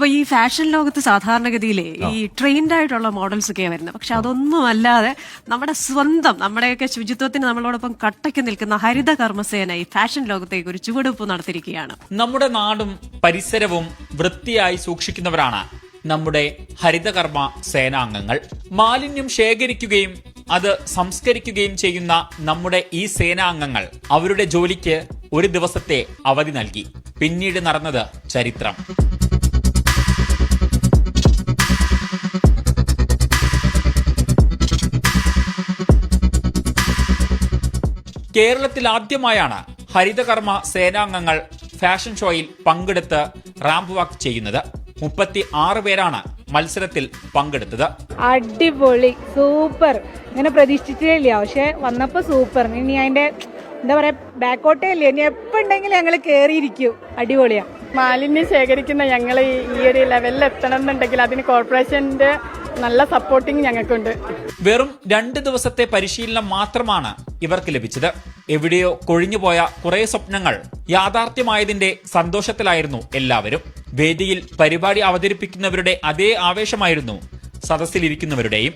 അപ്പൊ ഈ ഫാഷൻ ലോകത്ത് സാധാരണഗതിയിലെ ഈ ട്രെയിൻഡ് ആയിട്ടുള്ള മോഡൽസ് ഒക്കെ വരുന്നത്, പക്ഷെ അതൊന്നും അല്ലാതെ നമ്മുടെ സ്വന്തം നമ്മുടെയൊക്കെ ശുചിത്വത്തിന് നമ്മളോടൊപ്പം കട്ടയ്ക്ക് നിൽക്കുന്ന ഹരിത കർമ്മസേന ഈ ഫാഷൻ ലോകത്തേക്ക് ഒരു ചുവടുവെപ്പ് നടത്തിയിരിക്കുകയാണ്. നമ്മുടെ നാടും പരിസരവും വൃത്തിയായി സൂക്ഷിക്കുന്നവരാണ് നമ്മുടെ ഹരിതകർമ്മ സേനാംഗങ്ങൾ. മാലിന്യം ശേഖരിക്കുകയും അത് സംസ്കരിക്കുകയും ചെയ്യുന്ന നമ്മുടെ ഈ സേനാംഗങ്ങൾ അവരുടെ ജോലിക്ക് ഒരു ദിവസത്തെ അവധി നൽകി. പിന്നീട് നടന്നത് ചരിത്രം. കേരളത്തിൽ ആദ്യമായാണ് ഹരിതകർമ്മ സേനാംഗങ്ങൾ ഫാഷൻ ഷോയിൽ പങ്കെടുത്ത് റാമ്പ് വാക്ക് ചെയ്യുന്നത്. 36 പേരാണ് മത്സരത്തിൽ പങ്കെടുത്തത്. അടിപൊളി, സൂപ്പർ. ഇങ്ങനെ പ്രതീക്ഷിച്ചിട്ടില്ല, പക്ഷെ വന്നപ്പോ സൂപ്പർ. ഇനി അതിന്റെ എന്താ പറയാ, ബാക്കോട്ടേ ഇല്ല, ഇനി എപ്പോ ഉണ്ടെങ്കിലും ഞങ്ങൾ കേറിയിരിക്കും. അടിപൊളിയാ. മാലിന്യം ശേഖരിക്കുന്ന ഞങ്ങൾ ഈ ഒരു ലെവലിൽ എത്തണം എന്നുണ്ടെങ്കിൽ അതിന് കോർപ്പറേഷന്റെ നല്ല സപ്പോർട്ടിങ് ഞങ്ങൾക്കുണ്ട്. വെറും 2 ദിവസത്തെ പരിശീലനം മാത്രമാണ് ഇവർക്ക് ലഭിച്ചത്. എവിടെയോ കൊഴിഞ്ഞുപോയ കുറെ സ്വപ്നങ്ങൾ യാഥാർത്ഥ്യമായതിന്റെ സന്തോഷത്തിലായിരുന്നു എല്ലാവരും. വേദിയിൽ പരിപാടി അവതരിപ്പിക്കുന്നവരുടെ അതേ ആവേശമായിരുന്നു സദസ്സിലിരിക്കുന്നവരുടെയും.